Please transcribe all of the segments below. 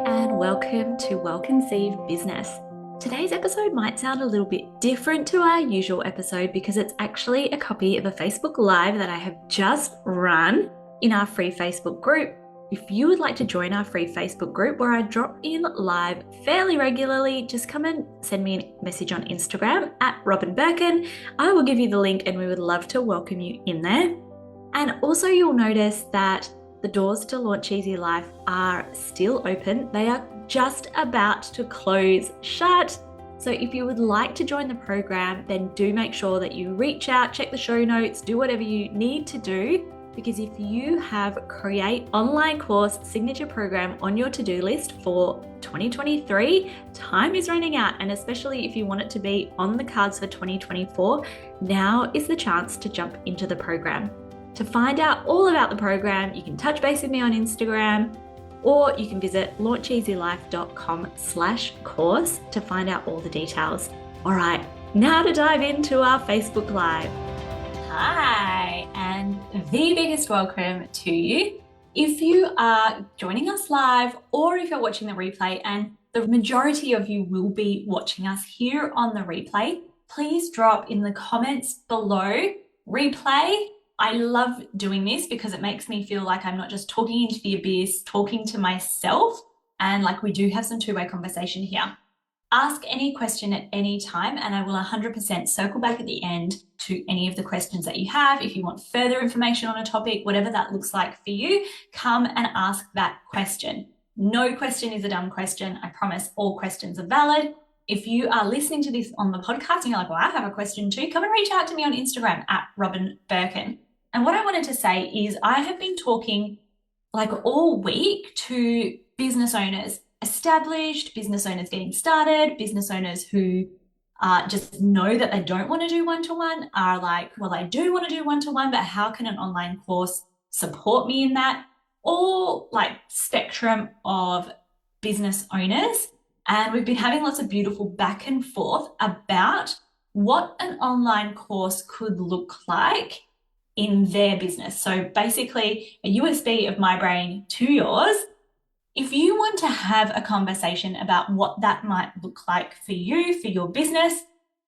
and welcome to Well Conceived Business. Today's episode might sound a little bit different to our usual episode because it's actually a copy of a Facebook Live that I have just run in our free Facebook group. If you would like to join our free Facebook group where I drop in live fairly regularly, just come and send me a message on Instagram at Robyn Birkin. I will give you the link and we would love to welcome you in there. And also you'll notice that the doors to Launch Easy Life are still open. They are just about to close shut. So if you would like to join the program, then do make sure that you reach out, check the show notes, do whatever you need to do. Because if you have Create Online Course Signature Program on your to-do list for 2023, time is running out. And especially if you want it to be on the cards for 2024, now is the chance to jump into the program. To find out all about the program, you can touch base with me on Instagram, or you can visit launcheasylife.com/course to find out all the details. All right, now to dive into our Facebook Live. Hi, and the biggest welcome to you. If you are joining us live or if you're watching the replay, and the majority of you will be watching us here on the replay, please drop in the comments below replay. I love doing this because it makes me feel like I'm not just talking into the abyss, talking to myself, and like we do have some two-way conversation here. Ask any question at any time and I will 100% circle back at the end to any of the questions that you have. If you want further information on a topic, whatever that looks like for you, come and ask that question. No question is a dumb question. I promise all questions are valid. If you are listening to this on the podcast and you're like, well, I have a question too, come and reach out to me on Instagram at Robyn Birkin. And what I wanted to say is I have been talking like all week to business owners, established business owners getting started, business owners who just know that they don't want to do one-to-one, are like, well, I do want to do one-to-one, but how can an online course support me in that? All like spectrum of business owners. And we've been having lots of beautiful back and forth about what an online course could look like in their business. So basically a USB of my brain to yours. If you want to have a conversation about what that might look like for you, for your business,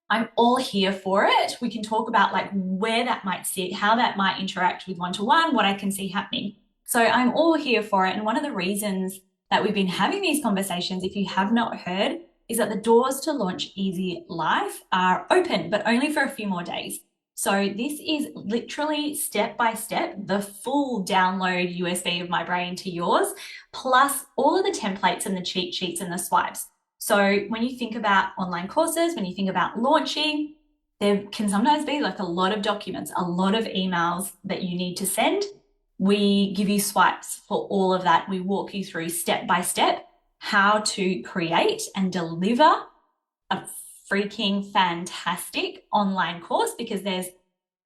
I'm all here for it. We can talk about like where that might sit, how that might interact with one-to-one, what I can see happening. So I'm all here for it. And one of the reasons that we've been having these conversations, if you have not heard, is that the doors to Launch Easy Life are open, but only for a few more days. So this is literally step by step, the full download USB of my brain to yours, plus all of the templates and the cheat sheets and the swipes. So when you think about online courses, when you think about launching, there can sometimes be like a lot of documents, a lot of emails that you need to send. We give you swipes for all of that. We walk you through step by step how to create and deliver a freaking fantastic online course, because there's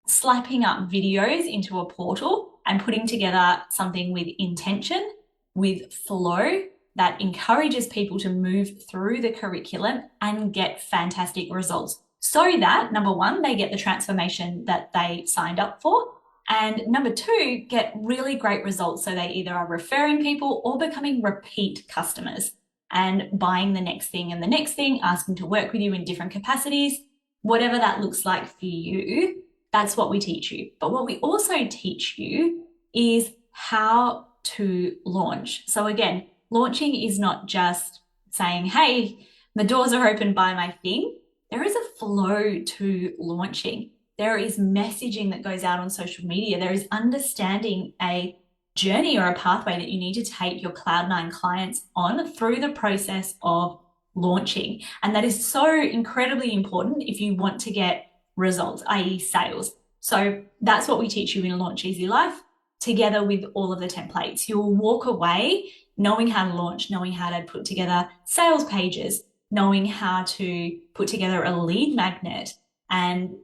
slapping up videos into a portal and putting together something with intention, with flow that encourages people to move through the curriculum and get fantastic results so that, number one, they get the transformation that they signed up for. And number two, get really great results. So they either are referring people or becoming repeat customers and buying the next thing and the next thing, asking to work with you in different capacities, whatever that looks like for you, that's what we teach you. But what we also teach you is how to launch. So again, launching is not just saying, hey, the doors are open, buy my thing. There is a flow to launching. There is messaging that goes out on social media. There is understanding a journey or a pathway that you need to take your Cloud9 clients on through the process of launching. And that is so incredibly important if you want to get results, i.e. sales. So that's what we teach you in Launch Easy Life, together with all of the templates. You'll walk away knowing how to launch, knowing how to put together sales pages, knowing how to put together a lead magnet and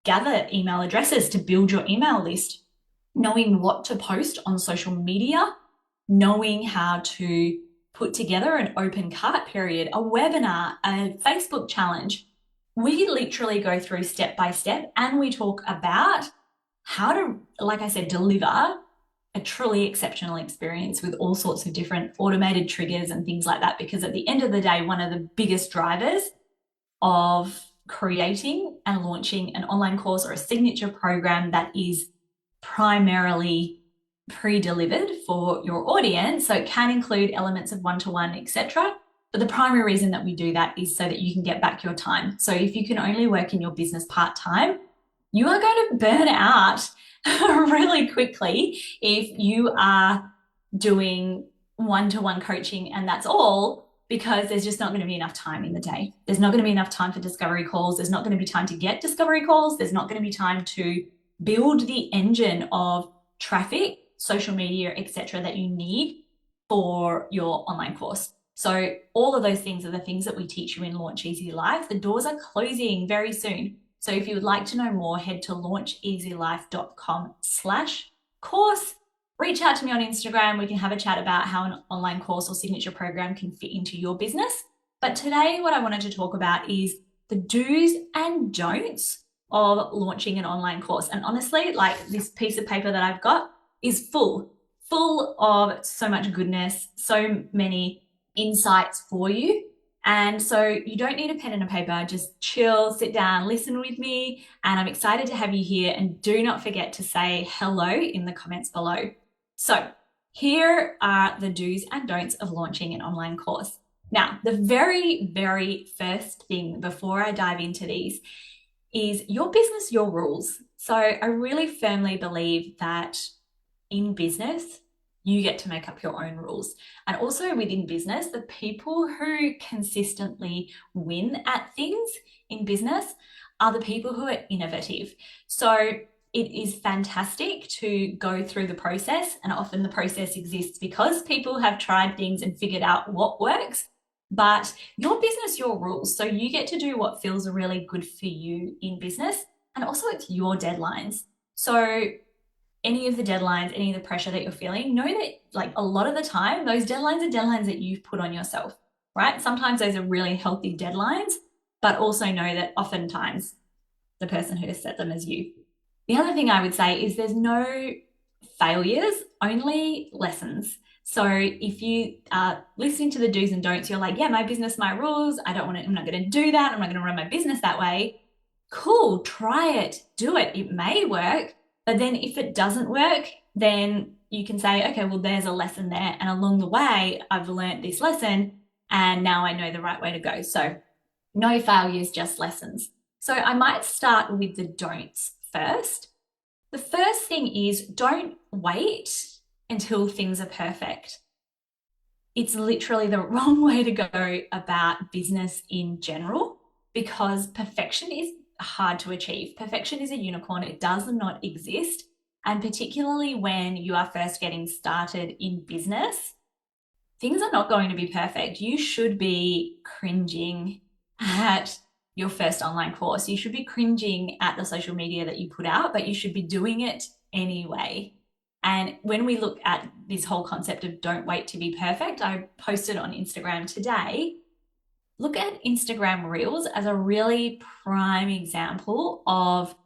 gather email addresses to build your email list, knowing what to post on social media, knowing how to put together an open cart period, a webinar, a Facebook challenge. We literally go through step by step and we talk about how to, like I said, deliver a a truly exceptional experience with all sorts of different automated triggers and things like that. Because at the end of the day, one of the biggest drivers of creating and launching an online course or a signature program that is primarily pre-delivered for your audience, so it can include elements of one-to-one, etc. But the primary reason that we do that is so that you can get back your time. So if you can only work in your business part-time, you are going to burn out really quickly if you are doing one-to-one coaching and that's all, because there's just not going to be enough time in the day. There's not going to be enough time for discovery calls. There's not going to be time to get discovery calls. There's not going to be time to build the engine of traffic, social media, etc. that you need for your online course. So all of those things are the things that we teach you in Launch Easy Life. The doors are closing very soon. So if you would like to know more, head to launcheasylife.com/course. Reach out to me on Instagram. We can have a chat about how an online course or signature program can fit into your business. But today, what I wanted to talk about is the do's and don'ts of launching an online course. And honestly, like this piece of paper that I've got is full of so much goodness, so many insights for you. And so you don't need a pen and a paper, just chill, sit down, listen with me. And I'm excited to have you here. And do not forget to say hello in the comments below. So here are the do's and don'ts of launching an online course. Now, the very, very first thing before I dive into these is your business, your rules. So I really firmly believe that in business, you get to make up your own rules. And also within business, the people who consistently win at things in business are the people who are innovative. So it is fantastic to go through the process, and often the process exists because people have tried things and figured out what works. But your business, your rules. So you get to do what feels really good for you in business. And also it's your deadlines. So any of the deadlines, any of the pressure that you're feeling, know that like a lot of the time, those deadlines are deadlines that you've put on yourself, right? Sometimes those are really healthy deadlines, but also know that oftentimes the person who has set them is you. The other thing I would say is there's no failures, only lessons. So if you are listening to the do's and don'ts, you're like, yeah, my business, my rules, I'm not going to do that. I'm not going to run my business that way. Cool, try it, do it. It may work. But then if it doesn't work, then you can say, okay, well, there's a lesson there. And along the way, I've learned this lesson and now I know the right way to go. So no failures, just lessons. So I might start with the don'ts first. The first thing is don't wait until things are perfect. It's literally the wrong way to go about business in general, because perfection is hard to achieve. Perfection is a unicorn. It does not exist. And particularly when you are first getting started in business, things are not going to be perfect. You should be cringing at your first online course. You should be cringing at the social media that you put out, but you should be doing it anyway. And when we look at this whole concept of don't wait to be perfect, I posted on Instagram today. Look at Instagram Reels as a really prime example of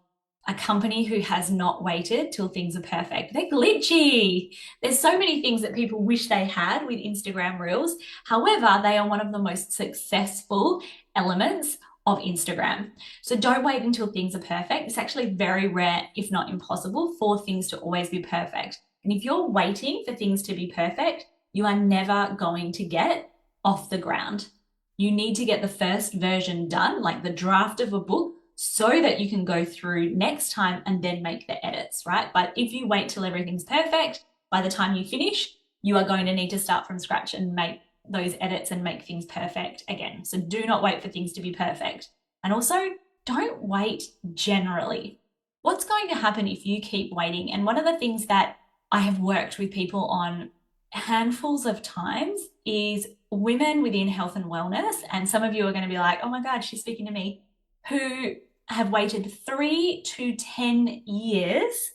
a company who has not waited till things are perfect. They're glitchy. There's so many things that people wish they had with Instagram Reels. However, they are one of the most successful elements of Instagram. So don't wait until things are perfect. It's actually very rare, if not impossible, for things to always be perfect. And if you're waiting for things to be perfect, you are never going to get off the ground. You need to get the first version done, like the draft of a book, so that you can go through next time and then make the edits, right? But if you wait till everything's perfect, by the time you finish, you are going to need to start from scratch and make those edits and make things perfect again. So do not wait for things to be perfect. And also, don't wait generally. What's going to happen if you keep waiting? And one of the things that I have worked with people on handfuls of times is women within health and wellness. And some of you are going to be like, oh my God, she's speaking to me, who have waited 3 to 10 years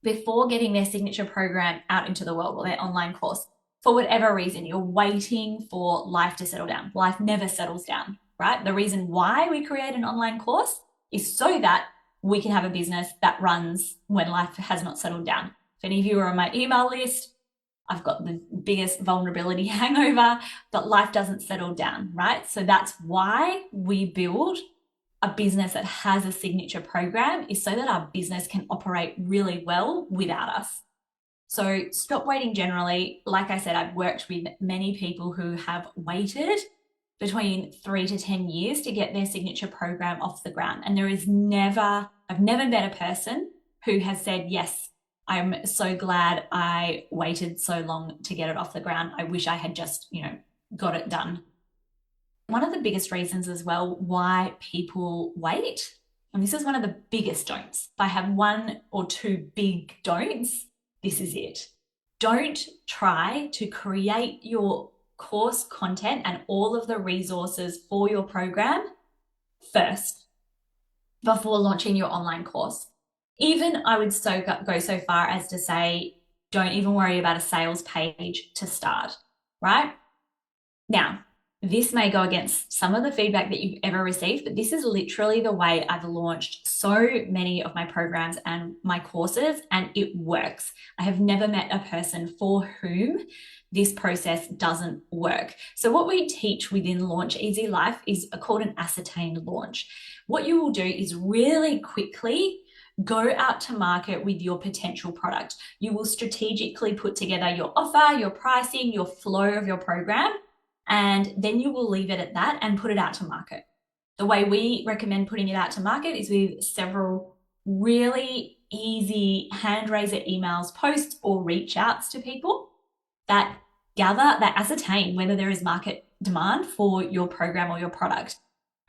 before getting their signature program out into the world or their online course. For whatever reason, you're waiting for life to settle down. Life never settles down, right? The reason why we create an online course is so that we can have a business that runs when life has not settled down. If any of you are on my email list, I've got the biggest vulnerability hangover, but life doesn't settle down, right? So that's why we build a business that has a signature program, is so that our business can operate really well without us. So stop waiting generally. Like I said, I've worked with many people who have waited between 3 to 10 years to get their signature program off the ground. And I've never met a person who has said, yes, I'm so glad I waited so long to get it off the ground. I wish I had just, got it done. One of the biggest reasons as well why people wait, and this is one of the biggest don'ts. If I have one or two big don'ts, this is it. Don't try to create your course content and all of the resources for your program first before launching your online course. Even I would go so far as to say, don't even worry about a sales page to start, right? Now, this may go against some of the feedback that you've ever received, but this is literally the way I've launched so many of my programs and my courses, and it works. I have never met a person for whom this process doesn't work. So what we teach within Launch Easy Life is called an ascertained launch. What you will do is really quickly go out to market with your potential product. You will strategically put together your offer, your pricing, your flow of your program, and then you will leave it at that and put it out to market. The way we recommend putting it out to market is with several really easy hand raiser emails, posts, or reach outs to people that ascertain whether there is market demand for your program or your product.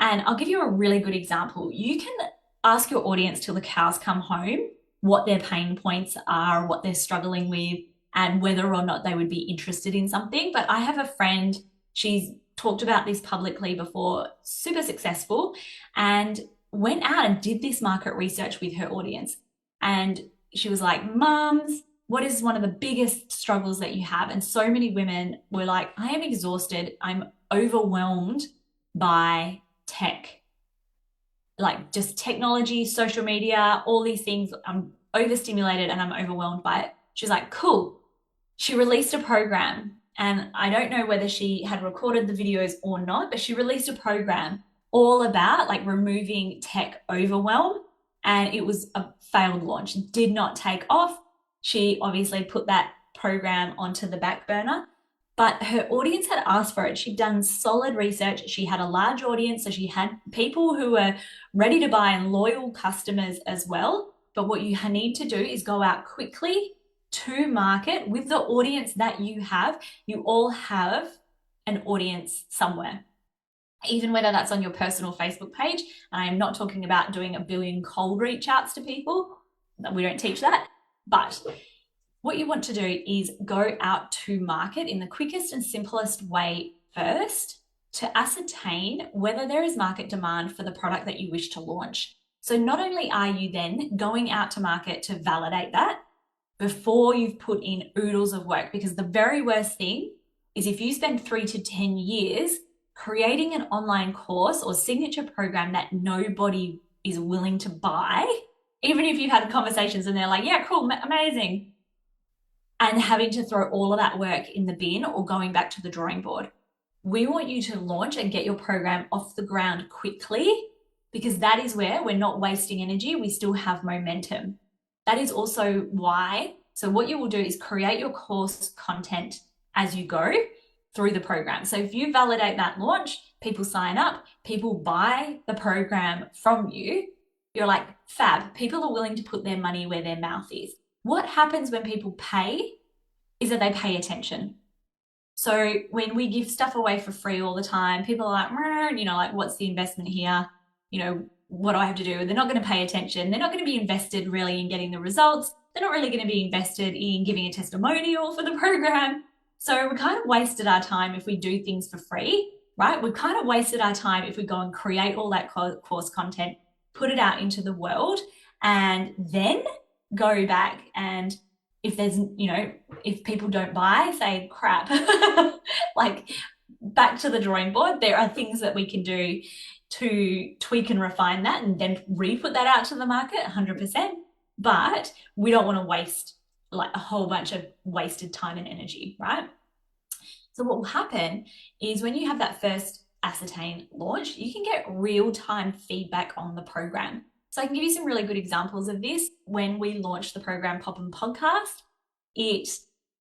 And I'll give you a really good example. You can ask your audience till the cows come home what their pain points are, what they're struggling with, and whether or not they would be interested in something. But I have a friend, she's talked about this publicly before, super successful, and went out and did this market research with her audience. And she was like, mums, what is one of the biggest struggles that you have? And so many women were like, I am exhausted. I'm overwhelmed by tech, like just technology, social media, all these things. I'm overstimulated and I'm overwhelmed by it. She's like, cool. She released a program, and I don't know whether she had recorded the videos or not, but she released a program all about like removing tech overwhelm, and it was a failed launch. It did not take off. She obviously put that program onto the back burner, but her audience had asked for it. She'd done solid research. She had a large audience, so she had people who were ready to buy and loyal customers as well. But what you need to do is go out quickly to market with the audience that you have. You all have an audience somewhere, even whether that's on your personal Facebook page. And I am not talking about doing a billion cold reach outs to people. We don't teach that. But what you want to do is go out to market in the quickest and simplest way first to ascertain whether there is market demand for the product that you wish to launch. So not only are you then going out to market to validate that before you've put in oodles of work, because the very worst thing is if you spend 3 to 10 years creating an online course or signature program that nobody is willing to buy, even if you've had conversations and they're like, yeah, cool, amazing, and having to throw all of that work in the bin or going back to the drawing board. We want you to launch and get your program off the ground quickly, because that is where we're not wasting energy. We still have momentum. That is also why, so what you will do is create your course content as you go through the program. So if you validate that launch, people sign up, people buy the program from you, you're like, fab, people are willing to put their money where their mouth is. What happens when people pay is that they pay attention. So when we give stuff away for free all the time, people are like, like, what's the investment here? What do I have to do? They're not going to pay attention. They're not going to be invested really in getting the results. They're not really going to be invested in giving a testimonial for the program. So we kind of wasted our time if we do things for free, right? We've kind of wasted our time if we go and create all that course content, put it out into the world, and then go back and if there's, if people don't buy, say, crap, like back to the drawing board. There are things that we can do to tweak and refine that and then re-put that out to the market 100%. But we don't want to waste like a whole bunch of wasted time and energy, right? So what will happen is when you have that first ascertain launch, you can get real-time feedback on the program. So I can give you some really good examples of this. When we launched the program Pop and Podcast,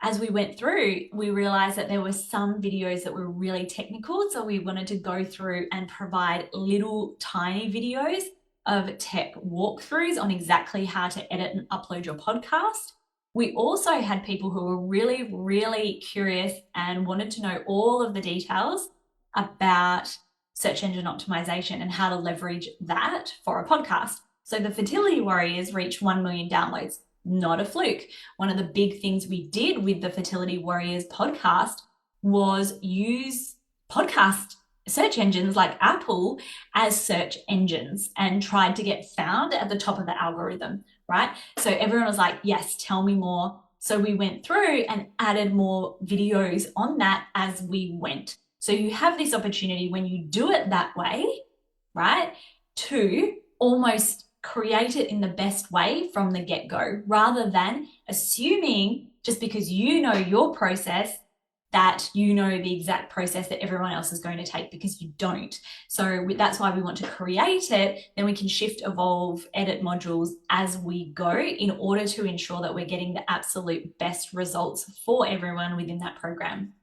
as we went through, we realized that there were some videos that were really technical. So we wanted to go through and provide little tiny videos of tech walkthroughs on exactly how to edit and upload your podcast. We also had people who were really, really curious and wanted to know all of the details about search engine optimization and how to leverage that for a podcast. So the Fertility Warriors reached 1 million downloads. Not a fluke. One of the big things we did with the Fertility Warriors podcast was use podcast search engines like Apple as search engines and tried to get found at the top of the algorithm, right? So everyone was like, yes, tell me more. So we went through and added more videos on that as we went. So you have this opportunity when you do it that way, right, to almost create it in the best way from the get-go, rather than assuming just because you know your process that you know the exact process that everyone else is going to take, because you don't. So that's why we want to create it. Then we can shift, evolve, edit modules as we go in order to ensure that we're getting the absolute best results for everyone within that program.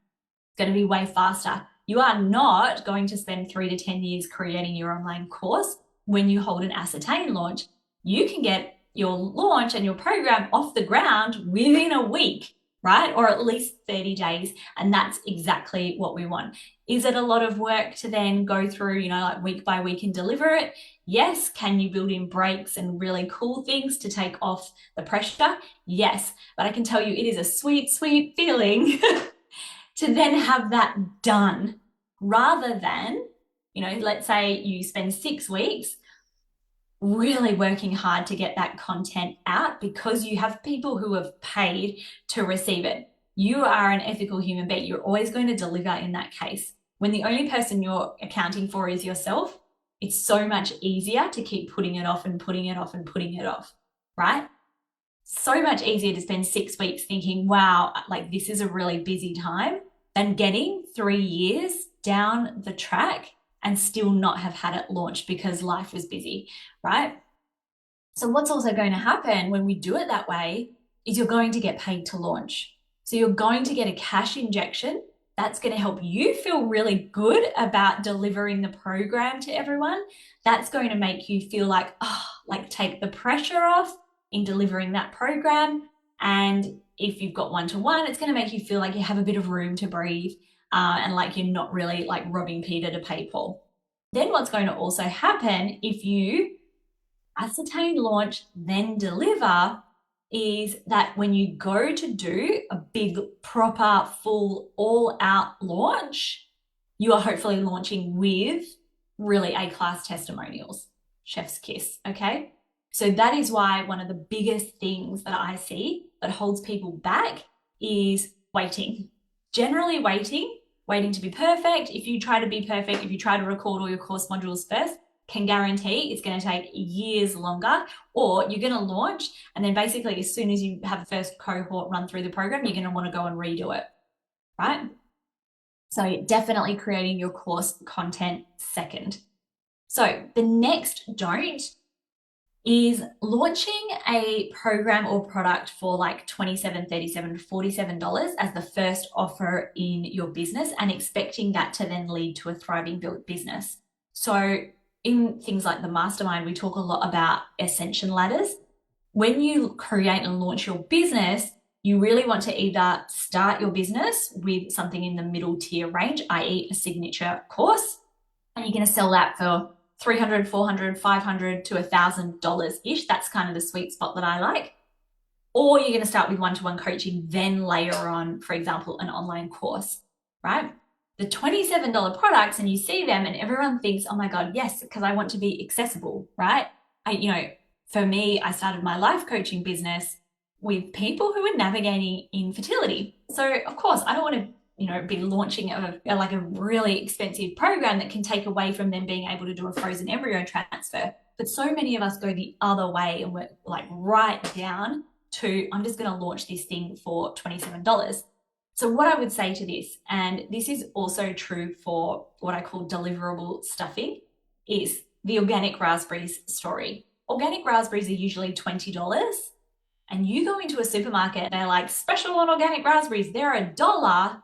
It's going to be way faster. You are not going to spend 3 to 10 years creating your online course. When you hold an ascertain launch, you can get your launch and your program off the ground within a week, right? Or at least 30 days. And that's exactly what we want. Is it a lot of work to then go through, like week by week and deliver it? Yes. Can you build in breaks and really cool things to take off the pressure? Yes. But I can tell you, it is a sweet, sweet feeling to then have that done, rather than, let's say you spend 6 weeks really working hard to get that content out because you have people who have paid to receive it. You are an ethical human being. You're always going to deliver in that case. When the only person you're accounting for is yourself, it's so much easier to keep putting it off and putting it off and putting it off, right? So much easier to spend 6 weeks thinking, wow, like this is a really busy time, than getting 3 years down the track and still not have had it launched because life was busy, right? So what's also going to happen when we do it that way is you're going to get paid to launch. So you're going to get a cash injection. That's going to help you feel really good about delivering the program to everyone. That's going to make you feel like, take the pressure off in delivering that program. And if you've got one-to-one, it's going to make you feel like you have a bit of room to breathe. And like you're not really like robbing Peter to pay Paul. Then what's going to also happen if you ascertain, launch, then deliver, is that when you go to do a big, proper, full, all-out launch, you are hopefully launching with really A-class testimonials. Chef's kiss, okay? So that is why one of the biggest things that I see that holds people back is waiting. Generally waiting to be perfect. If you try to be perfect, if you try to record all your course modules first, can guarantee it's going to take years longer, or you're going to launch and then basically as soon as you have the first cohort run through the program, you're going to want to go and redo it, right? So definitely creating your course content second. So the next don't is launching a program or product for like $27, $37, $47 as the first offer in your business and expecting that to then lead to a thriving business. So in things like the mastermind, we talk a lot about ascension ladders. When you create and launch your business, you really want to either start your business with something in the middle tier range, i.e. a signature course, and you're going to sell that for $300, $400, $500 to $1,000-ish. That's kind of the sweet spot that I like. Or you're going to start with one-to-one coaching, then layer on, for example, an online course, right? The $27 products, and you see them and everyone thinks, oh my God, yes, because I want to be accessible, right? For me, I started my life coaching business with people who were navigating infertility. So of course, I don't want to be launching a really expensive program that can take away from them being able to do a frozen embryo transfer. But so many of us go the other way and we're like right down to I'm just going to launch this thing for $27. So what I would say to this, and this is also true for what I call deliverable stuffing, is the organic raspberries story. Organic raspberries are usually $20, and you go into a supermarket, they're like, special on organic raspberries, they're $1.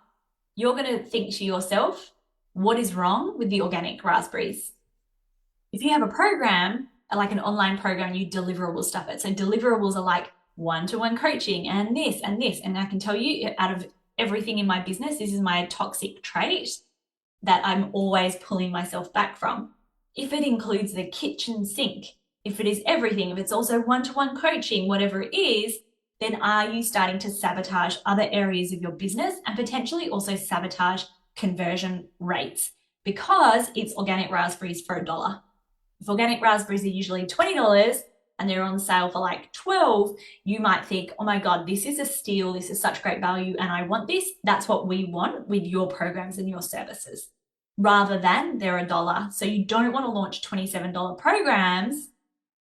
You're going to think to yourself, what is wrong with the organic raspberries? If you have a program, like an online program, you deliverable stuff it. So deliverables are like one-to-one coaching and this and this. And I can tell you, out of everything in my business, this is my toxic trait that I'm always pulling myself back from. If it includes the kitchen sink, if it is everything, if it's also one-to-one coaching, whatever it is, then are you starting to sabotage other areas of your business and potentially also sabotage conversion rates because it's organic raspberries for $1? If organic raspberries are usually $20 and they're on sale for like $12, you might think, oh my God, this is a steal. This is such great value and I want this. That's what we want with your programs and your services, rather than they're $1. So you don't want to launch $27 programs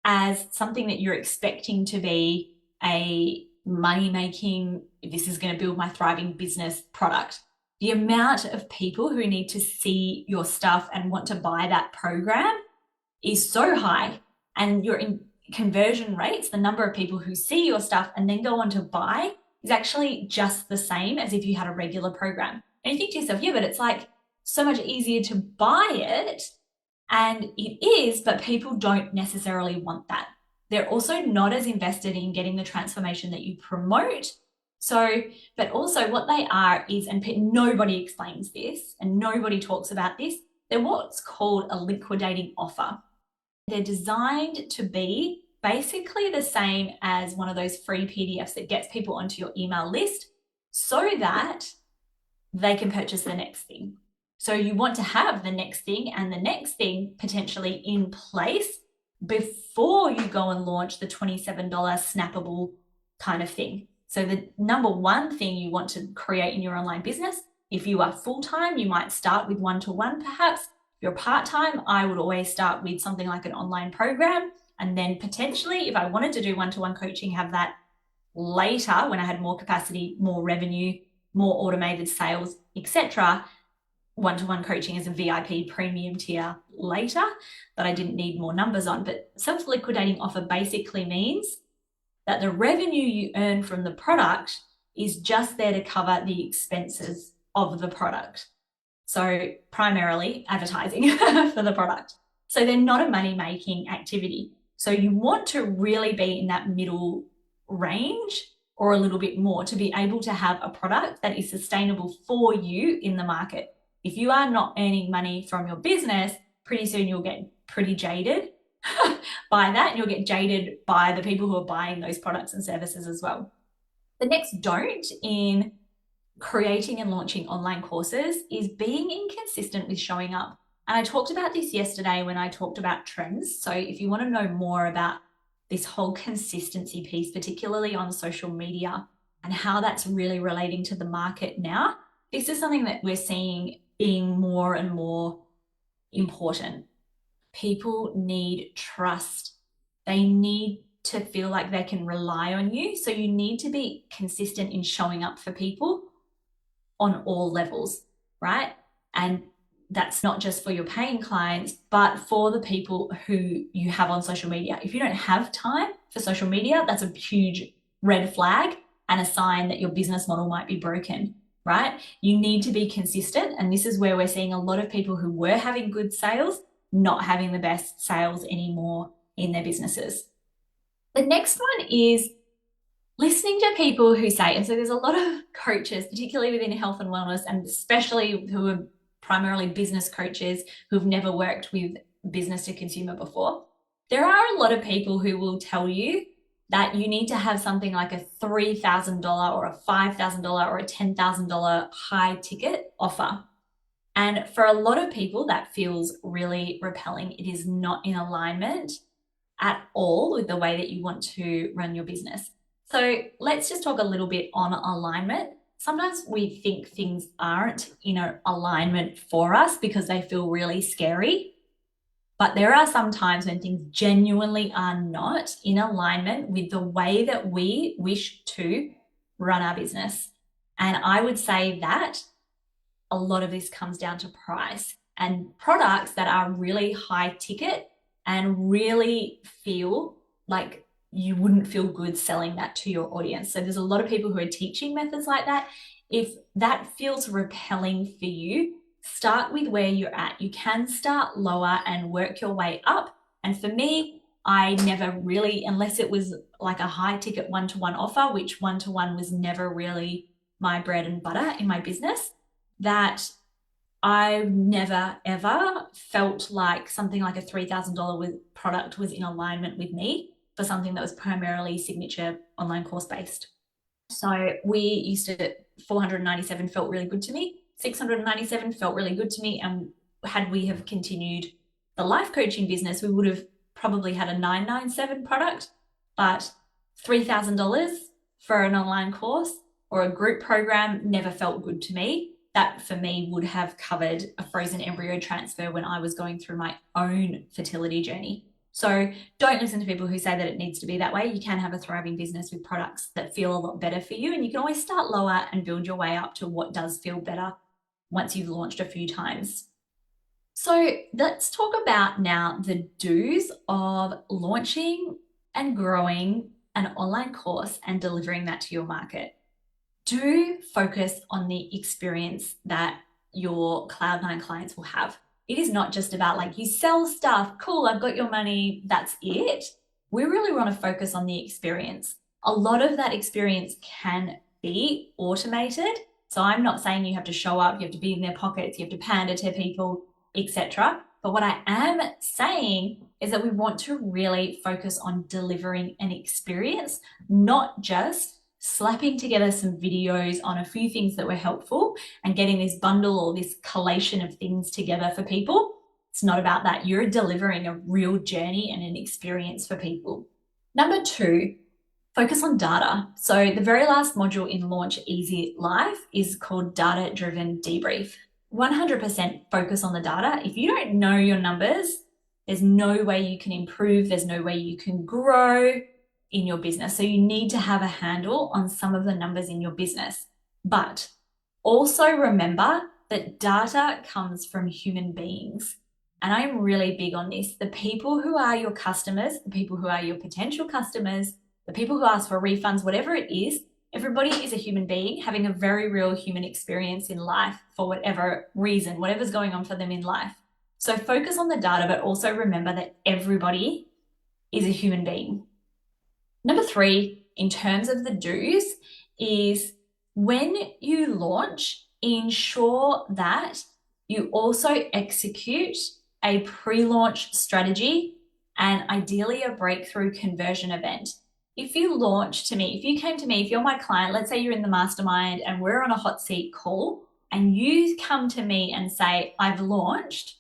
as something that you're expecting to be a money-making, this is going to build my thriving business product. The amount of people who need to see your stuff and want to buy that program is so high, and your conversion rates, the number of people who see your stuff and then go on to buy, is actually just the same as if you had a regular program. And you think to yourself, yeah, but it's like so much easier to buy it. And it is, but people don't necessarily want that. They're also not as invested in getting the transformation that you promote. So, but also what they are is, and nobody explains this and nobody talks about this, they're what's called a liquidating offer. They're designed to be basically the same as one of those free PDFs that gets people onto your email list so that they can purchase the next thing. So you want to have the next thing and the next thing potentially in place before you go and launch the $27 snappable kind of thing. So the number one thing you want to create in your online business, if you are full-time, you might start with one-to-one perhaps. If you're part-time, I would always start with something like an online program. And then potentially, if I wanted to do one-to-one coaching, have that later when I had more capacity, more revenue, more automated sales, etc. One-to-one coaching as a VIP premium tier later that I didn't need more numbers on. But self-liquidating offer basically means that the revenue you earn from the product is just there to cover the expenses of the product. So primarily advertising for the product. So they're not a money-making activity. So you want to really be in that middle range or a little bit more to be able to have a product that is sustainable for you in the market. If you are not earning money from your business, pretty soon you'll get pretty jaded by that, and you'll get jaded by the people who are buying those products and services as well. The next don't in creating and launching online courses is being inconsistent with showing up. And I talked about this yesterday when I talked about trends. So if you want to know more about this whole consistency piece, particularly on social media and how that's really relating to the market now, this is something that we're seeing being more and more important. People need trust. They need to feel like they can rely on you. So you need to be consistent in showing up for people on all levels, right? And that's not just for your paying clients, but for the people who you have on social media. If you don't have time for social media, that's a huge red flag and a sign that your business model might be broken, right? You need to be consistent. And this is where we're seeing a lot of people who were having good sales not having the best sales anymore in their businesses. The next one is listening to people who say, and so there's a lot of coaches, particularly within health and wellness, and especially who are primarily business coaches who've never worked with business to consumer before. There are a lot of people who will tell you that you need to have something like a $3,000 or a $5,000 or a $10,000 high ticket offer. And for a lot of people, that feels really repelling. It is not in alignment at all with the way that you want to run your business. So let's just talk a little bit on alignment. Sometimes we think things aren't in alignment for us because they feel really scary. But there are some times when things genuinely are not in alignment with the way that we wish to run our business. And I would say that a lot of this comes down to price and products that are really high ticket and really feel like you wouldn't feel good selling that to your audience. So there's a lot of people who are teaching methods like that. If that feels repelling for you, start with where you're at. You can start lower and work your way up. And for me, I never really, unless it was like a high ticket one-to-one offer, which one-to-one was never really my bread and butter in my business, that I never ever felt like something like a $3,000 product was in alignment with me for something that was primarily signature online course based. So we used to, 497 felt really good to me. 697 felt really good to me. And had we have continued the life coaching business, we would have probably had a 997 product, but $3,000 for an online course or a group program never felt good to me. That for me would have covered a frozen embryo transfer when I was going through my own fertility journey. So don't listen to people who say that it needs to be that way. You can have a thriving business with products that feel a lot better for you, and you can always start lower and build your way up to what does feel better once you've launched a few times. So let's talk about now the do's of launching and growing an online course and delivering that to your market. Do focus on the experience that your Cloud9 clients will have. It is not just about like, you sell stuff, cool, I've got your money, that's it. We really want to focus on the experience. A lot of that experience can be automated. So I'm not saying you have to show up, you have to be in their pockets, you have to pander to people, etc. But what I am saying is that we want to really focus on delivering an experience, not just slapping together some videos on a few things that were helpful and getting this bundle or this collation of things together for people. It's not about that. You're delivering a real journey and an experience for people. Number 2, focus on data. So the very last module in Launch Easy Life is called Data Driven Debrief. 100% focus on the data. If you don't know your numbers, there's no way you can improve. There's no way you can grow in your business. So you need to have a handle on some of the numbers in your business. But also remember that data comes from human beings. And I'm really big on this. The people who are your customers, the people who are your potential customers, the people who ask for refunds, whatever it is, everybody is a human being having a very real human experience in life for whatever reason, whatever's going on for them in life. So focus on the data, but also remember that everybody is a human being. Number 3, in terms of the do's, is when you launch, ensure that you also execute a pre-launch strategy and ideally a breakthrough conversion event. If you launch to me, if you came to me, if you're my client, let's say you're in the mastermind and we're on a hot seat call and you come to me and say, I've launched,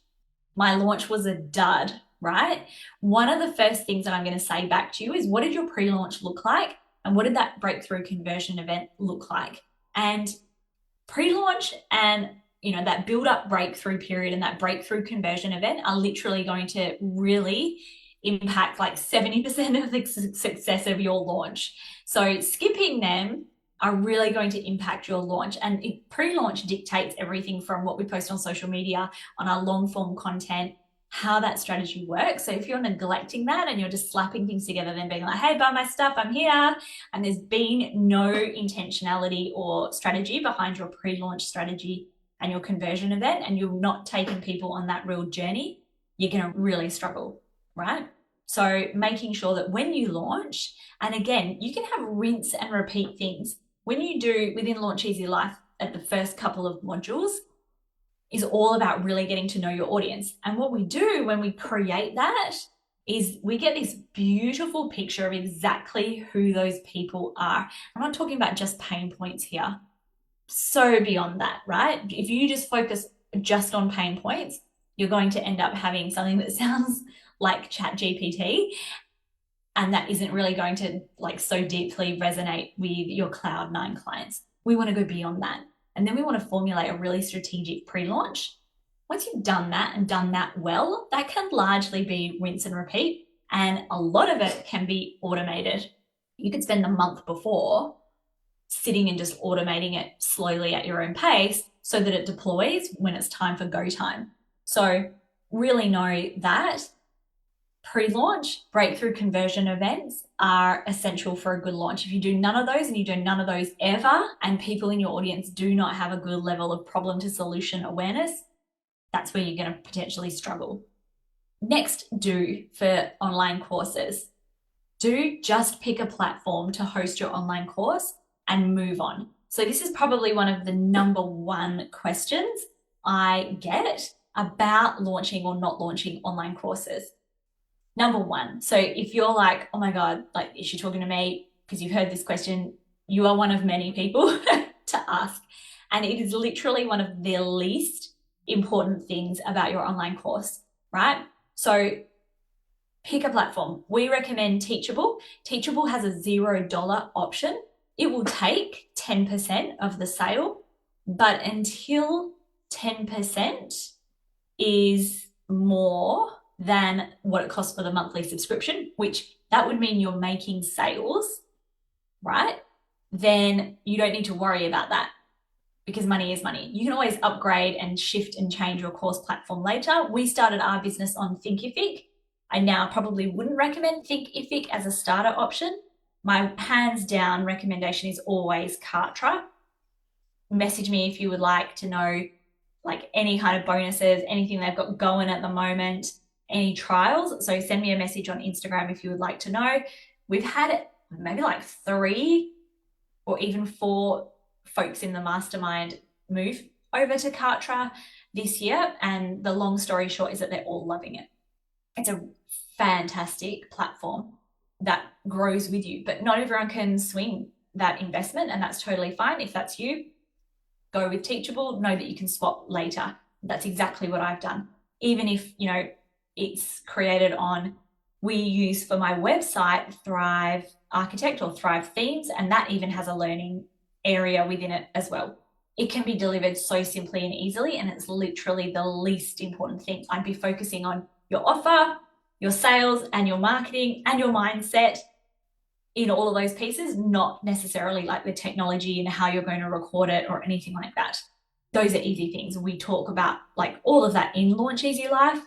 my launch was a dud, right? One of the first things that I'm going to say back to you is, what did your pre-launch look like? And what did that breakthrough conversion event look like? And pre-launch and that build-up breakthrough period and that breakthrough conversion event are literally going to really impact like 70% of the success of your launch. So skipping them are really going to impact your launch. And pre-launch dictates everything from what we post on social media, on our long-form content, how that strategy works. So if you're neglecting that and you're just slapping things together, then being like, hey, buy my stuff, I'm here, and there's been no intentionality or strategy behind your pre-launch strategy and your conversion event, and you're not taking people on that real journey, you're going to really struggle, right? So making sure that when you launch, and again, you can have rinse and repeat things. When you do within Launch Easy Life at the first couple of modules, is all about really getting to know your audience. And what we do when we create that is we get this beautiful picture of exactly who those people are. I'm not talking about just pain points here. So beyond that, right? If you just focus just on pain points, you're going to end up having something that sounds like ChatGPT, and that isn't really going to so deeply resonate with your Cloud9 clients. We want to go beyond that. And then we want to formulate a really strategic pre-launch Once you've done that and done that well, that can largely be rinse and repeat. And a lot of it can be automated. You could spend the month before sitting and just automating it slowly at your own pace so that it deploys when it's time for go time. So really know that pre-launch, breakthrough conversion events are essential for a good launch. If you do none of those and you do none of those ever, and people in your audience do not have a good level of problem to solution awareness, that's where you're going to potentially struggle. Next, do for online courses. Do just pick a platform to host your online course and move on. So this is probably one of the number one questions I get about launching or not launching online courses. Number one, so if you're like, oh my God, like, is she talking to me? Because you've heard this question, you are one of many people to ask. And it is literally one of the least important things about your online course, right? So pick a platform. We recommend Teachable. Teachable has a $0 option. It will take 10% of the sale, but until 10% is more than what it costs for the monthly subscription, which that would mean you're making sales, right? Then you don't need to worry about that because money is money. You can always upgrade and shift and change your course platform later. We started our business on Thinkific. I now probably wouldn't recommend Thinkific as a starter option. My hands down recommendation is always Kartra. Message me if you would like to know like any kind of bonuses, anything they've got going at the moment, any trials. So send me a message on Instagram if you would like to know. We've had maybe like 3 or even 4 folks in the mastermind move over to Kartra this year. And the long story short is that they're all loving it. It's a fantastic platform that grows with you, but not everyone can swing that investment, and that's totally fine. If that's you, go with Teachable, know that you can swap later. That's exactly what I've done. Even if, you know, it's created on, we use for my website Thrive Architect or Thrive Themes, and that even has a learning area within it as well. It can be delivered so simply and easily, and it's literally the least important thing. I'd be focusing on your offer, your sales, and your marketing and your mindset in all of those pieces, not necessarily like the technology and how you're going to record it or anything like that. Those are easy things. We talk about like all of that in Launch Easy Life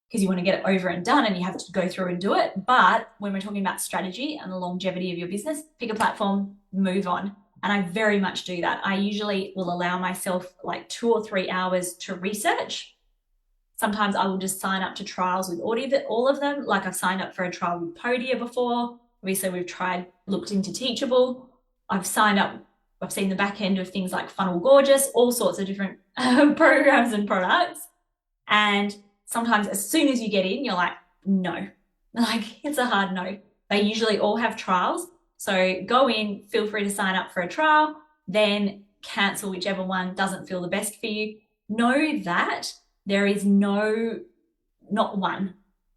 because you want to get it over and done and you have to go through and do it. But when we're talking about strategy and the longevity of your business, pick a platform, move on. And I very much do that. I usually will allow myself like 2 or 3 hours to research. Sometimes I will just sign up to trials with all of them. Like I've signed up for a trial with Podia before. Obviously, we've looked into Teachable. I've signed up, I've seen the back end of things like Funnel Gorgeous, all sorts of different programs and products. And sometimes as soon as you get in, you're like, no, like it's a hard no. They usually all have trials. So go in, feel free to sign up for a trial, then cancel whichever one doesn't feel the best for you. Know that there is not one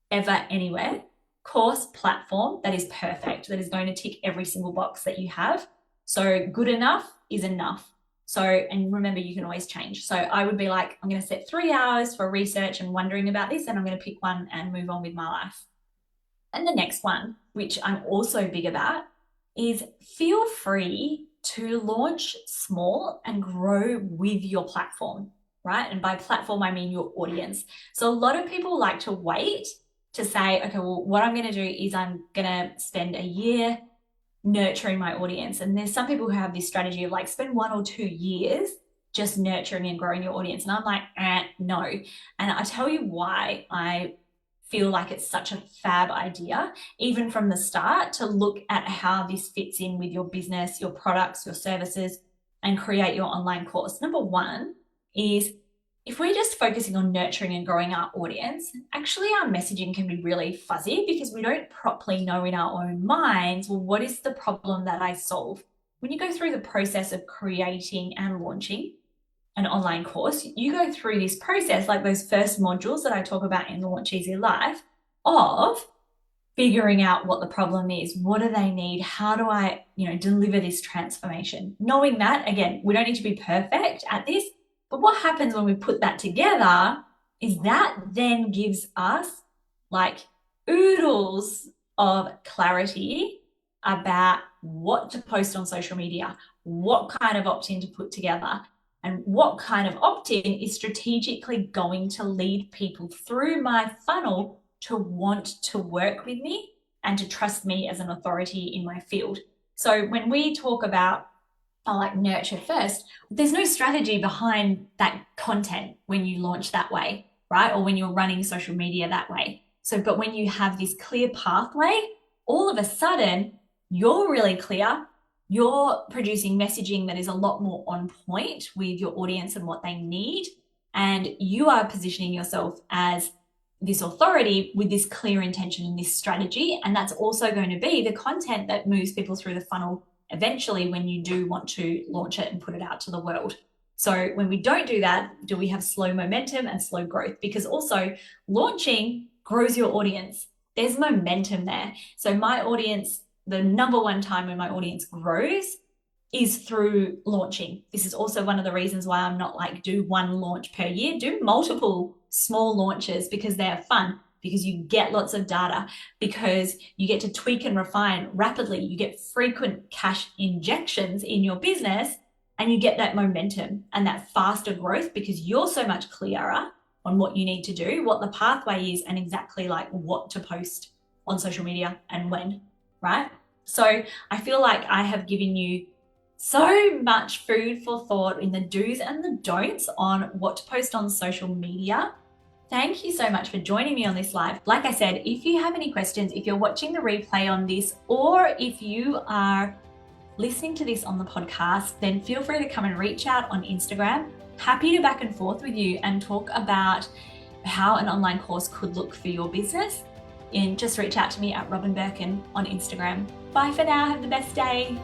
ever anywhere course platform that is perfect, that is going to tick every single box that you have. So good enough is enough. So, and remember, you can always change. So I would be like, I'm going to set 3 hours for research and wondering about this, and I'm going to pick one and move on with my life. And the next one, which I'm also big about, is feel free to launch small and grow with your platform, right? And by platform, I mean your audience. So a lot of people like to wait to say, okay, well, what I'm going to do is I'm going to spend a year nurturing my audience. And there's some people who have this strategy of like spend 1 or 2 years just nurturing and growing your audience. And I'm like, no. And I tell you why I feel like it's such a fab idea, even from the start, to look at how this fits in with your business, your products, your services, and create your online course. Number one is, if we're just focusing on nurturing and growing our audience, actually our messaging can be really fuzzy because we don't properly know in our own minds, well, what is the problem that I solve? When you go through the process of creating and launching an online course, you go through this process, like those first modules that I talk about in Launch Easy Life, of figuring out what the problem is. What do they need? How do I, deliver this transformation? Knowing that, again, we don't need to be perfect at this, But what happens when we put that together is that then gives us like oodles of clarity about what to post on social media, what kind of opt-in to put together, and what kind of opt-in is strategically going to lead people through my funnel to want to work with me and to trust me as an authority in my field. So when we talk about like nurture first, there's no strategy behind that content when you launch that way, right? Or when you're running social media that way. So, but when you have this clear pathway, all of a sudden you're really clear. You're producing messaging that is a lot more on point with your audience and what they need. And you are positioning yourself as this authority with this clear intention and this strategy. And that's also going to be the content that moves people through the funnel eventually when you do want to launch it and put it out to the world. So when we don't do that, do we have slow momentum and slow growth? Because also launching grows your audience. There's momentum there. So my audience, the number one time when my audience grows is through launching. This is also one of the reasons why I'm not like do one launch per year, do multiple small launches because they're fun, because you get lots of data, because you get to tweak and refine rapidly. You get frequent cash injections in your business and you get that momentum and that faster growth because you're so much clearer on what you need to do, what the pathway is, and exactly like what to post on social media and when, right? So I feel like I have given you so much food for thought in the do's and the don'ts on what to post on social media. Thank you so much for joining me on this live. Like I said, if you have any questions, if you're watching the replay on this, or if you are listening to this on the podcast, then feel free to come and reach out on Instagram. Happy to back and forth with you and talk about how an online course could look for your business. And just reach out to me at Robyn Birkin on Instagram. Bye for now. Have the best day.